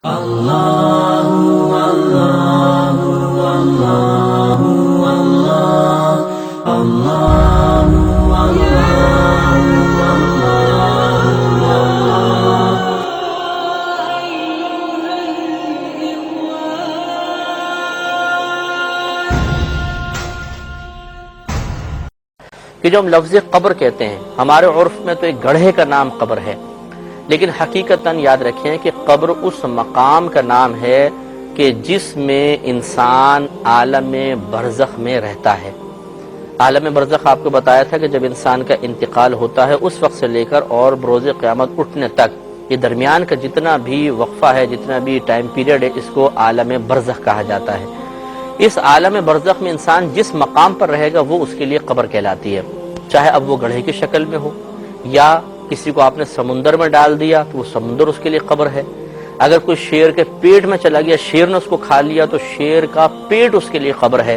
کہ جو ہم لفظ قبر کہتے ہیں، ہمارے عرف میں تو ایک گڑھے کا نام قبر ہے، لیکن حقیقتاً یاد رکھیں کہ قبر اس مقام کا نام ہے کہ جس میں انسان عالم برزخ میں رہتا ہے۔ عالم برزخ آپ کو بتایا تھا کہ جب انسان کا انتقال ہوتا ہے اس وقت سے لے کر اور بروز قیامت اٹھنے تک، یہ درمیان کا جتنا بھی وقفہ ہے، جتنا بھی ٹائم پیریڈ ہے، اس کو عالم برزخ کہا جاتا ہے۔ اس عالم برزخ میں انسان جس مقام پر رہے گا وہ اس کے لیے قبر کہلاتی ہے، چاہے اب وہ گڑھے کی شکل میں ہو، یا کسی کو آپ نے سمندر میں ڈال دیا تو وہ سمندر اس کے لیے قبر ہے، اگر کوئی شیر کے پیٹ میں چلا گیا، شیر نے اس کو کھا لیا تو شیر کا پیٹ اس کے لیے قبر ہے،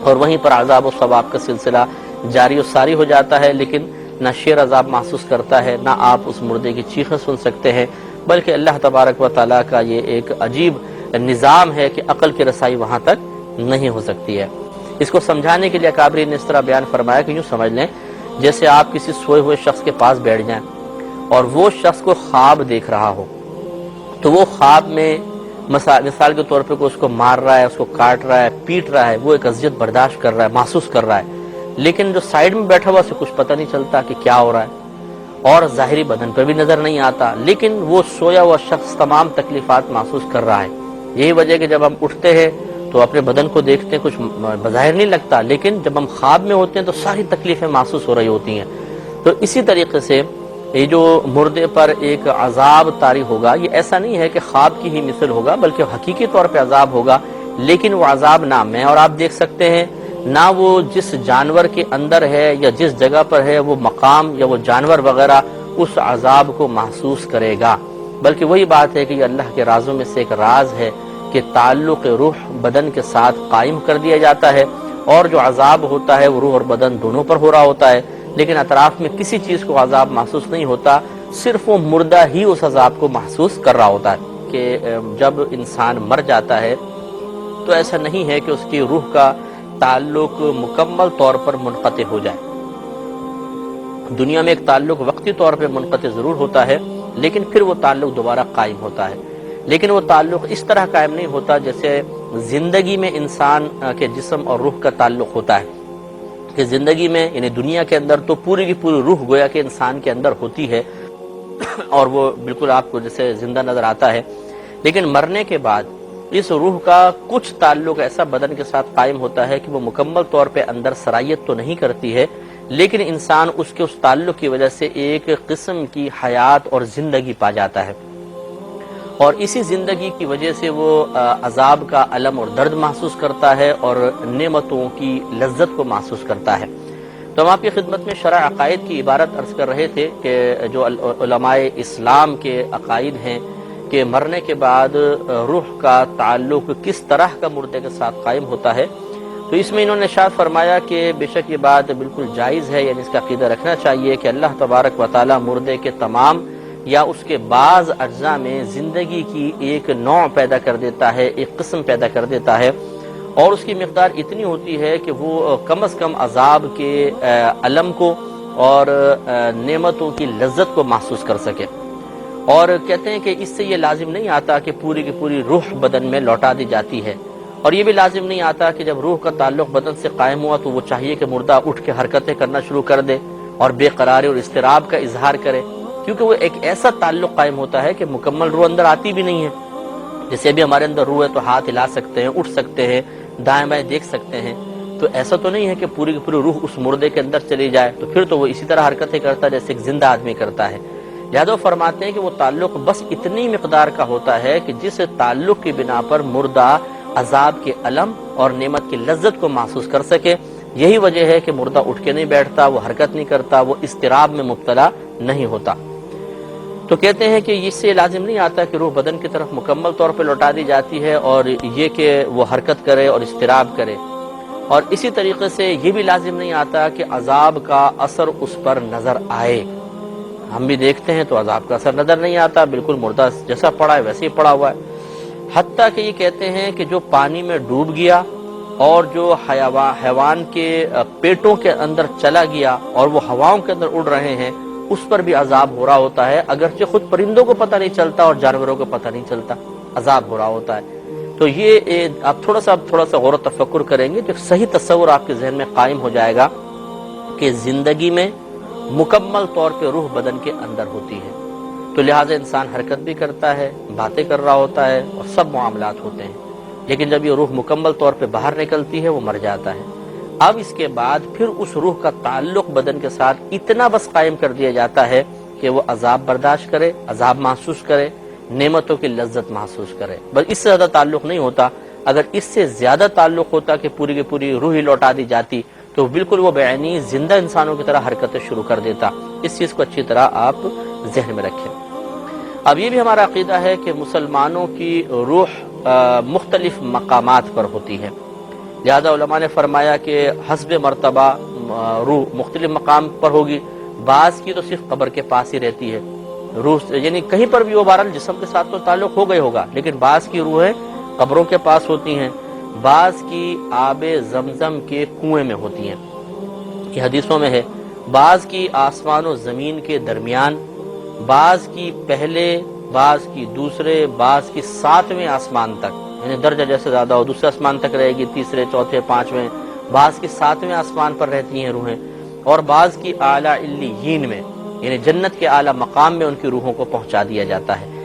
اور وہیں پر عذاب و ثواب کا سلسلہ جاری و ساری ہو جاتا ہے۔ لیکن نہ شیر عذاب محسوس کرتا ہے، نہ آپ اس مردے کی چیخیں سن سکتے ہیں، بلکہ اللہ تبارک و تعالیٰ کا یہ ایک عجیب نظام ہے کہ عقل کی رسائی وہاں تک نہیں ہو سکتی ہے۔ اس کو سمجھانے کے لیے اکابرین نے اس طرح بیان فرمایا کہ یوں سمجھ لیں جیسے آپ کسی سوئے ہوئے شخص کے پاس بیٹھ جائیں اور وہ شخص کو خواب دیکھ رہا ہو، تو وہ خواب میں مثال کے طور پہ کوئی اس کو مار رہا ہے، اس کو کاٹ رہا ہے، پیٹ رہا ہے، وہ ایک اذیت برداشت کر رہا ہے، محسوس کر رہا ہے، لیکن جو سائیڈ میں بیٹھا ہوا اسے کچھ پتہ نہیں چلتا کہ کیا ہو رہا ہے، اور ظاہری بدن پہ بھی نظر نہیں آتا، لیکن وہ سویا ہوا شخص تمام تکلیفات محسوس کر رہا ہے۔ یہی وجہ کہ جب ہم اٹھتے ہیں تو اپنے بدن کو دیکھتے ہیں، کچھ بظاہر نہیں لگتا، لیکن جب ہم خواب میں ہوتے ہیں تو ساری تکلیفیں محسوس ہو رہی ہوتی ہیں۔ تو اسی طریقے سے یہ جو مردے پر ایک عذاب طاری ہوگا، یہ ایسا نہیں ہے کہ خواب کی ہی مثل ہوگا، بلکہ حقیقی طور پہ عذاب ہوگا، لیکن وہ عذاب نہ میں اور آپ دیکھ سکتے ہیں، نہ وہ جس جانور کے اندر ہے یا جس جگہ پر ہے وہ مقام یا وہ جانور وغیرہ اس عذاب کو محسوس کرے گا، بلکہ وہی بات ہے کہ یہ اللہ کے رازوں میں سے ایک راز ہے کہ تعلق روح بدن کے ساتھ قائم کر دیا جاتا ہے، اور جو عذاب ہوتا ہے وہ روح اور بدن دونوں پر ہو رہا ہوتا ہے، لیکن اطراف میں کسی چیز کو عذاب محسوس نہیں ہوتا، صرف وہ مردہ ہی اس عذاب کو محسوس کر رہا ہوتا ہے۔ کہ جب انسان مر جاتا ہے تو ایسا نہیں ہے کہ اس کی روح کا تعلق مکمل طور پر منقطع ہو جائے۔ دنیا میں ایک تعلق وقتی طور پہ منقطع ضرور ہوتا ہے، لیکن پھر وہ تعلق دوبارہ قائم ہوتا ہے، لیکن وہ تعلق اس طرح قائم نہیں ہوتا جیسے زندگی میں انسان کے جسم اور روح کا تعلق ہوتا ہے، کہ زندگی میں یعنی دنیا کے اندر تو پوری کی پوری روح گویا کہ انسان کے اندر ہوتی ہے اور وہ بالکل آپ کو جیسے زندہ نظر آتا ہے، لیکن مرنے کے بعد اس روح کا کچھ تعلق ایسا بدن کے ساتھ قائم ہوتا ہے کہ وہ مکمل طور پہ اندر سرایت تو نہیں کرتی ہے، لیکن انسان اس کے اس تعلق کی وجہ سے ایک قسم کی حیات اور زندگی پا جاتا ہے، اور اسی زندگی کی وجہ سے وہ عذاب کا الم اور درد محسوس کرتا ہے اور نعمتوں کی لذت کو محسوس کرتا ہے۔ تو ہم آپ کی خدمت میں شرع عقائد کی عبارت عرض کر رہے تھے کہ جو علماء اسلام کے عقائد ہیں کہ مرنے کے بعد روح کا تعلق کس طرح کا مردے کے ساتھ قائم ہوتا ہے، تو اس میں انہوں نے ارشاد فرمایا کہ بے شک یہ بات بالکل جائز ہے، یعنی اس کا عقیدہ رکھنا چاہیے کہ اللہ تبارک و تعالی مردے کے تمام یا اس کے بعض اجزاء میں زندگی کی ایک نوع پیدا کر دیتا ہے، ایک قسم پیدا کر دیتا ہے، اور اس کی مقدار اتنی ہوتی ہے کہ وہ کم از کم عذاب کے الم کو اور نعمتوں کی لذت کو محسوس کر سکے۔ اور کہتے ہیں کہ اس سے یہ لازم نہیں آتا کہ پوری کی پوری روح بدن میں لوٹا دی جاتی ہے، اور یہ بھی لازم نہیں آتا کہ جب روح کا تعلق بدن سے قائم ہوا تو وہ چاہیے کہ مردہ اٹھ کے حرکتیں کرنا شروع کر دے اور بے قراری اور اضطراب کا اظہار کرے، کیونکہ وہ ایک ایسا تعلق قائم ہوتا ہے کہ مکمل روح اندر آتی بھی نہیں ہے۔ جیسے ابھی ہمارے اندر روح ہے تو ہاتھ ہلا سکتے ہیں، اٹھ سکتے ہیں، دائیں بائیں دیکھ سکتے ہیں، تو ایسا تو نہیں ہے کہ پوری کی پوری روح اس مردے کے اندر چلی جائے، تو پھر تو وہ اسی طرح حرکتیں کرتا ہے جیسے ایک زندہ آدمی کرتا ہے۔ لہذا فرماتے ہیں کہ وہ تعلق بس اتنی مقدار کا ہوتا ہے کہ جس تعلق کی بنا پر مردہ عذاب کے الم اور نعمت کی لذت کو محسوس کر سکے۔ یہی وجہ ہے کہ مردہ اٹھ کے نہیں بیٹھتا، وہ حرکت نہیں کرتا، وہ اضطراب میں مبتلا نہیں ہوتا۔ تو کہتے ہیں کہ اس سے لازم نہیں آتا کہ روح بدن کی طرف مکمل طور پہ لوٹا دی جاتی ہے اور یہ کہ وہ حرکت کرے اور اضطراب کرے، اور اسی طریقے سے یہ بھی لازم نہیں آتا کہ عذاب کا اثر اس پر نظر آئے۔ ہم بھی دیکھتے ہیں تو عذاب کا اثر نظر نہیں آتا، بالکل مردہ جیسا پڑا ہے ویسے ہی پڑا ہوا ہے۔ حتیٰ کہ یہ کہتے ہیں کہ جو پانی میں ڈوب گیا اور جو حیوان کے پیٹوں کے اندر چلا گیا اور وہ ہواؤں کے اندر اڑ رہے ہیں، اس پر بھی عذاب ہو رہا ہوتا ہے، اگرچہ خود پرندوں کو پتہ نہیں چلتا اور جانوروں کو پتہ نہیں چلتا، عذاب ہو رہا ہوتا ہے۔ تو یہ آپ تھوڑا سا غور و تفکر کریں گے تو ایک صحیح تصور آپ کے ذہن میں قائم ہو جائے گا کہ زندگی میں مکمل طور پہ روح بدن کے اندر ہوتی ہے، تو لہٰذا انسان حرکت بھی کرتا ہے، باتیں کر رہا ہوتا ہے اور سب معاملات ہوتے ہیں، لیکن جب یہ روح مکمل طور پہ باہر نکلتی ہے وہ مر جاتا ہے۔ اب اس کے بعد پھر اس روح کا تعلق بدن کے ساتھ اتنا بس قائم کر دیا جاتا ہے کہ وہ عذاب برداشت کرے، عذاب محسوس کرے، نعمتوں کی لذت محسوس کرے، بس اس سے زیادہ تعلق نہیں ہوتا۔ اگر اس سے زیادہ تعلق ہوتا کہ پوری کی پوری روح ہی لوٹا دی جاتی تو بالکل وہ بعینی زندہ انسانوں کی طرح حرکتیں شروع کر دیتا۔ اس چیز کو اچھی طرح آپ ذہن میں رکھیں۔ اب یہ بھی ہمارا عقیدہ ہے کہ مسلمانوں کی روح مختلف مقامات پر ہوتی ہے، لہذا علماء نے فرمایا کہ حسب مرتبہ روح مختلف مقام پر ہوگی۔ بعض کی تو صرف قبر کے پاس ہی رہتی ہے روح، یعنی کہیں پر بھی وہ بہرحال جسم کے ساتھ تو تعلق ہو گئی ہوگا، لیکن بعض کی روحیں قبروں کے پاس ہوتی ہیں، بعض کی آب زمزم کے کنویں میں ہوتی ہیں، یہ حدیثوں میں ہے، بعض کی آسمان و زمین کے درمیان، بعض کی پہلے، بعض کی دوسرے، بعض کی 7ویں آسمان تک، یعنی درجہ جیسے زیادہ ہو دوسرے آسمان تک رہے گی، تیسرے، چوتھے، 5ویں، بعض کی 7ویں آسمان پر رہتی ہیں روحیں، اور بعض کی اعلیٰ علیین میں، یعنی جنت کے اعلیٰ مقام میں ان کی روحوں کو پہنچا دیا جاتا ہے۔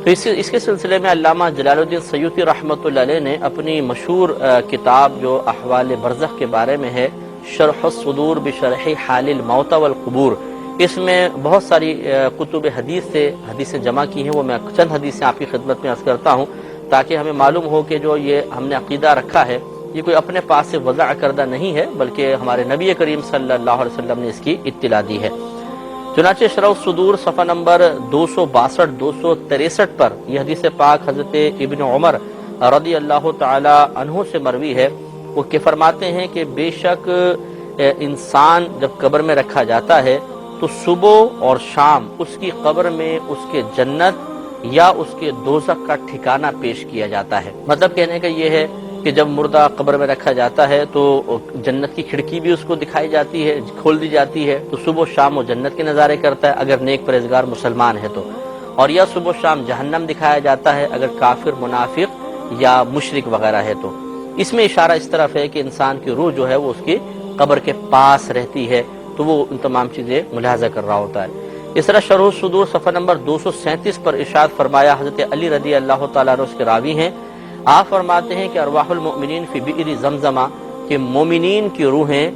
تو اس کے سلسلے میں علامہ جلال الدین سیوطی رحمۃ اللہ علیہ نے اپنی مشہور کتاب جو احوال برزخ کے بارے میں ہے، شرح الصدور بشرح حال الموتى والقبور، اس میں بہت ساری کتب حدیث سے حدیثیں جمع کی ہیں، وہ میں چند حدیثیں آپ کی خدمت میں عرض کرتا ہوں تاکہ ہمیں معلوم ہو کہ جو یہ ہم نے عقیدہ رکھا ہے یہ کوئی اپنے پاس سے وضع کردہ نہیں ہے، بلکہ ہمارے نبی کریم صلی اللہ علیہ وسلم نے اس کی اطلاع دی ہے۔ چنانچہ شرح الصدور صفحہ نمبر 262 263 پر یہ حدیث پاک حضرت ابن عمر رضی اللہ تعالی عنہ سے مروی ہے، وہ کہ فرماتے ہیں کہ بے شک انسان جب قبر میں رکھا جاتا ہے تو صبح اور شام اس کی قبر میں اس کے جنت یا اس کے دوزخ کا ٹھکانہ پیش کیا جاتا ہے۔ مطلب کہنے کا یہ ہے کہ جب مردہ قبر میں رکھا جاتا ہے تو جنت کی کھڑکی بھی اس کو دکھائی جاتی ہے، کھول دی جاتی ہے، تو صبح و شام وہ جنت کے نظارے کرتا ہے اگر نیک پرہیزگار مسلمان ہے تو، اور یا صبح و شام جہنم دکھایا جاتا ہے اگر کافر، منافق یا مشرک وغیرہ ہے تو۔ اس میں اشارہ اس طرف ہے کہ انسان کی روح جو ہے وہ اس کی قبر کے پاس رہتی ہے، تو وہ ان تمام چیزیں ملاحظہ کر رہا ہوتا ہے۔ اس طرح شرح الصدور صفحہ نمبر 237 پر ارشاد فرمایا، حضرت علی رضی اللہ تعالیٰ عنہ اس کے راوی ہیں، آپ فرماتے ہیں کہ ارواح المؤمنین فی بئر زمزمہ، کہ مومنین کی روحیں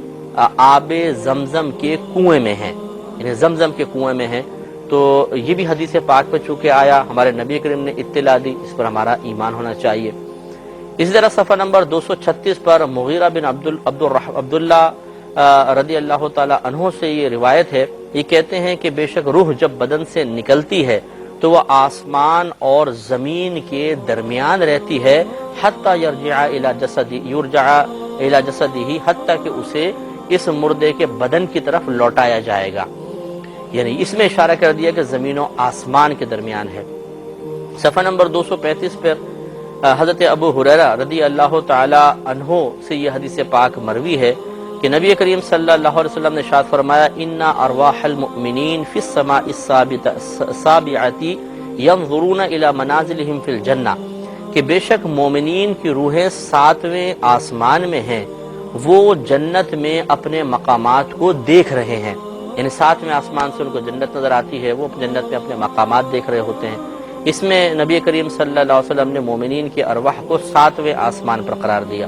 آب زمزم کے کنویں میں ہیں، یعنی زمزم کے کنویں میں ہیں۔ تو یہ بھی حدیث پاک پہ چونکہ آیا، ہمارے نبی کریم نے اطلاع دی، اس پر ہمارا ایمان ہونا چاہیے۔ اسی طرح صفحہ نمبر 236 پر مغیرہ بن عبداللہ رضی اللہ تعالی عنہ سے یہ روایت ہے، یہ کہتے ہیں کہ بے شک روح جب بدن سے نکلتی ہے تو وہ آسمان اور زمین کے درمیان رہتی ہے، حتی یرجع الی جسدہ، حتی کہ اسے اس مردے کے بدن کی طرف لوٹایا جائے گا، یعنی اس میں اشارہ کر دیا کہ زمین و آسمان کے درمیان ہے۔ صفحہ نمبر 235 پر حضرت ابو ہریرہ رضی اللہ تعالی عنہ سے یہ حدیث پاک مروی ہے کہ نبی کریم صلی اللہ علیہ وسلم نے ارشاد فرمایا، ان ارواح المؤمنین فی السماء السابعۃ ینظرون الی منازلہم فی الجنہ، کہ بے شک مومنین کی روحیں 7ویں آسمان میں ہیں، وہ جنت میں اپنے مقامات کو دیکھ رہے ہیں، یعنی 7ویں آسمان سے ان کو جنت نظر آتی ہے، وہ جنت میں اپنے مقامات دیکھ رہے ہوتے ہیں۔ اس میں نبی کریم صلی اللہ علیہ وسلم نے مومنین کی ارواح کو 7ویں آسمان پر قرار دیا۔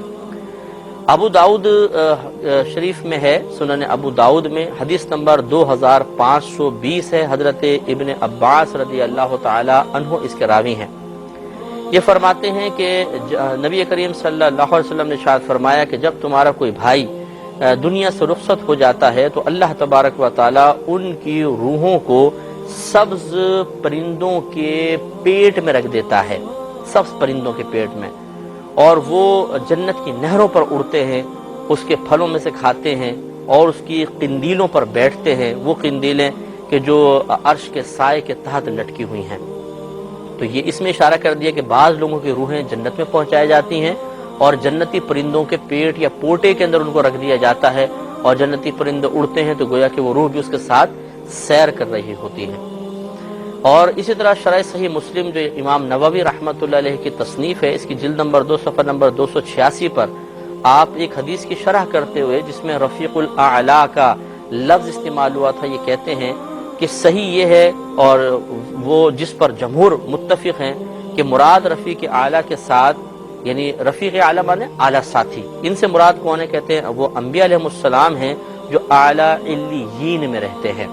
ابو داؤد شریف میں ہے، سنن ابو داؤد میں حدیث نمبر 2520 ہے، حضرت ابن عباس رضی اللہ تعالی عنہ اس کے راوی ہیں۔ یہ فرماتے ہیں کہ نبی کریم صلی اللہ علیہ وسلم نے ارشاد فرمایا کہ جب تمہارا کوئی بھائی دنیا سے رخصت ہو جاتا ہے تو اللہ تبارک و تعالی ان کی روحوں کو سبز پرندوں کے پیٹ میں رکھ دیتا ہے، سبز پرندوں کے پیٹ میں، اور وہ جنت کی نہروں پر اڑتے ہیں، اس کے پھلوں میں سے کھاتے ہیں اور اس کی قندیلوں پر بیٹھتے ہیں۔ وہ قندیلیں کہ جو عرش کے سائے کے تحت لٹکی ہوئی ہیں۔ تو یہ اس میں اشارہ کر دیا کہ بعض لوگوں کی روحیں جنت میں پہنچائی جاتی ہیں اور جنتی پرندوں کے پیٹ یا پوٹے کے اندر ان کو رکھ دیا جاتا ہے، اور جنتی پرندے اڑتے ہیں تو گویا کہ وہ روح بھی اس کے ساتھ سیر کر رہی ہوتی ہے۔ اور اسی طرح شرح صحیح مسلم جو امام نووی رحمۃ اللہ علیہ کی تصنیف ہے، اس کی جلد نمبر 2 صفحہ نمبر 286 پر آپ ایک حدیث کی شرح کرتے ہوئے جس میں رفیق الاعلیٰ کا لفظ استعمال ہوا تھا، یہ کہتے ہیں کہ صحیح یہ ہے، اور وہ جس پر جمہور متفق ہیں، کہ مراد رفیق اعلیٰ کے ساتھ، یعنی رفیق اعلیٰ مانے اعلیٰ ساتھی، ان سے مراد کون ہے؟ کہتے ہیں وہ انبیاء علیہ السلام ہیں جو اعلیٰ علیین میں رہتے ہیں۔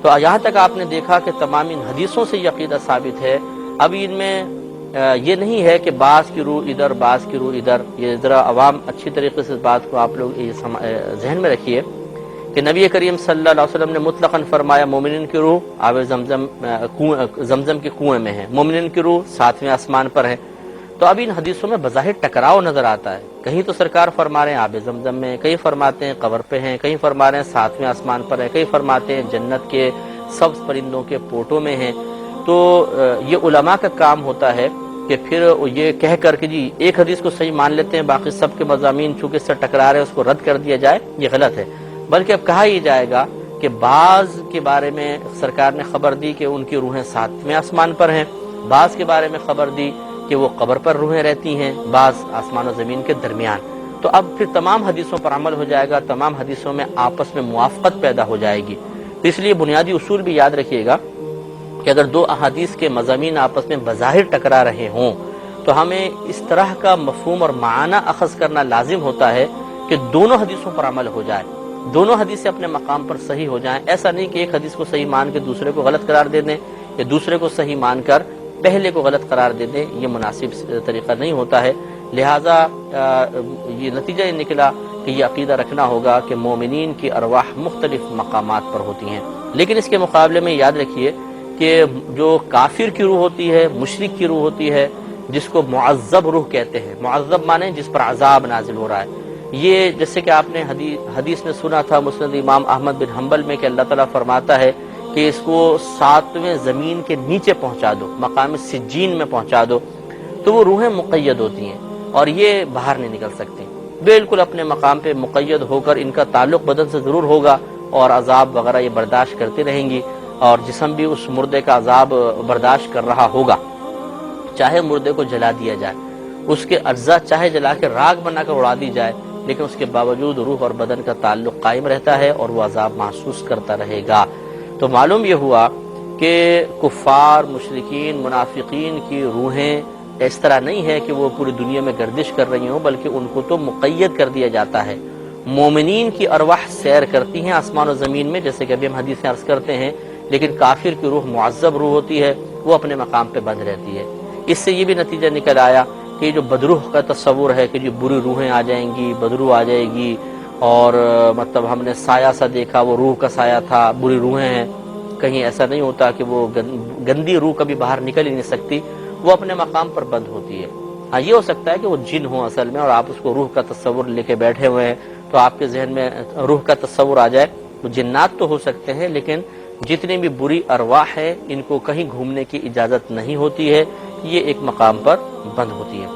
تو یہاں تک آپ نے دیکھا کہ تمام ان حدیثوں سے یہ عقیدہ ثابت ہے۔ اب ان میں یہ نہیں ہے کہ بعض کی روح ادھر بعض کی روح ادھر، یہ ذرا عوام اچھی طریقے سے اس بات کو آپ لوگ ذہن میں رکھیے کہ نبی کریم صلی اللہ علیہ وسلم نے مطلقاً فرمایا مومنین کی روح آب زمزم کے کنویں میں ہے، مومنین کی روح 7ویں آسمان پر ہے۔ تو اب ان حدیثوں میں بظاہر ٹکراؤ نظر آتا ہے، کہیں تو سرکار فرما رہے ہیں آب زمزم میں، کہیں فرماتے ہیں قبر پہ ہیں، کہیں فرما رہے ہیں 7ویں آسمان پر ہے، کہیں فرماتے ہیں جنت کے سبز پرندوں کے پوٹوں میں ہیں۔ تو یہ علماء کا کام ہوتا ہے کہ پھر یہ کہہ کر کے جی ایک حدیث کو صحیح مان لیتے ہیں، باقی سب کے مضامین چونکہ اس سے ٹکرا رہے ہیں اس کو رد کر دیا جائے، یہ غلط ہے۔ بلکہ اب کہا یہ جائے گا کہ بعض کے بارے میں سرکار نے خبر دی کہ ان کی روحیں 7ویں آسمان پر ہیں، بعض کے بارے میں خبر دی کہ وہ قبر پر روحیں رہتی ہیں، بعض آسمان و زمین کے درمیان۔ تو اب پھر تمام حدیثوں پر عمل ہو جائے گا، تمام حدیثوں میں آپس میں موافقت پیدا ہو جائے گی۔ تو اس لیے بنیادی اصول بھی یاد رکھیے گا کہ اگر دو احادیث کے مضامین آپس میں بظاہر ٹکرا رہے ہوں تو ہمیں اس طرح کا مفہوم اور معنی اخذ کرنا لازم ہوتا ہے کہ دونوں حدیثوں پر عمل ہو جائے، دونوں حدیثیں اپنے مقام پر صحیح ہو جائیں۔ ایسا نہیں کہ ایک حدیث کو صحیح مان کے دوسرے کو غلط قرار دے دیں، یا دوسرے کو صحیح مان کر پہلے کو غلط قرار دے دیں، یہ مناسب طریقہ نہیں ہوتا ہے۔ لہٰذا یہ نتیجہ یہ نکلا کہ یہ عقیدہ رکھنا ہوگا کہ مومنین کی ارواح مختلف مقامات پر ہوتی ہیں۔ لیکن اس کے مقابلے میں یاد رکھیے کہ جو کافر کی روح ہوتی ہے، مشرک کی روح ہوتی ہے، جس کو معذب روح کہتے ہیں، معذب مانے جس پر عذاب نازل ہو رہا ہے، یہ جیسے کہ آپ نے حدیث میں سنا تھا مسند امام احمد بن حنبل میں کہ اللہ تعالیٰ فرماتا ہے کہ اس کو 7ویں زمین کے نیچے پہنچا دو، مقام سجین میں پہنچا دو، تو وہ روحیں مقید ہوتی ہیں اور یہ باہر نہیں نکل سکتی، بالکل اپنے مقام پہ مقید ہو کر ان کا تعلق بدن سے ضرور ہوگا اور عذاب وغیرہ یہ برداشت کرتی رہیں گی، اور جسم بھی اس مردے کا عذاب برداشت کر رہا ہوگا، چاہے مردے کو جلا دیا جائے، اس کے اجزاء چاہے جلا کے راگ بنا کر اڑا دی جائے، لیکن اس کے باوجود روح اور بدن کا تعلق قائم رہتا ہے اور وہ عذاب محسوس کرتا رہے گا۔ تو معلوم یہ ہوا کہ کفار، مشرکین، منافقین کی روحیں اس طرح نہیں ہے کہ وہ پوری دنیا میں گردش کر رہی ہوں، بلکہ ان کو تو مقید کر دیا جاتا ہے۔ مومنین کی ارواح سیر کرتی ہیں آسمان و زمین میں، جیسے کہ ابھی ہم حدیثیں عرض کرتے ہیں، لیکن کافر کی روح معذب روح ہوتی ہے، وہ اپنے مقام پہ بند رہتی ہے۔ اس سے یہ بھی نتیجہ نکل آیا کہ جو بدروح کا تصور ہے کہ جو بری روحیں آ جائیں گی، بدروح آ جائے گی، اور مطلب ہم نے سایہ سا دیکھا وہ روح کا سایہ تھا، بری روحیں ہیں، کہیں ایسا نہیں ہوتا کہ وہ گندی روح کبھی باہر نکل ہی نہیں سکتی، وہ اپنے مقام پر بند ہوتی ہے۔ ہاں یہ ہو سکتا ہے کہ وہ جن ہوں اصل میں اور آپ اس کو روح کا تصور لے کے بیٹھے ہوئے ہیں، تو آپ کے ذہن میں روح کا تصور آ جائے۔ وہ جنات تو ہو سکتے ہیں، لیکن جتنی بھی بری ارواح ہے ان کو کہیں گھومنے کی اجازت نہیں ہوتی ہے، یہ ایک مقام پر بند ہوتی ہے۔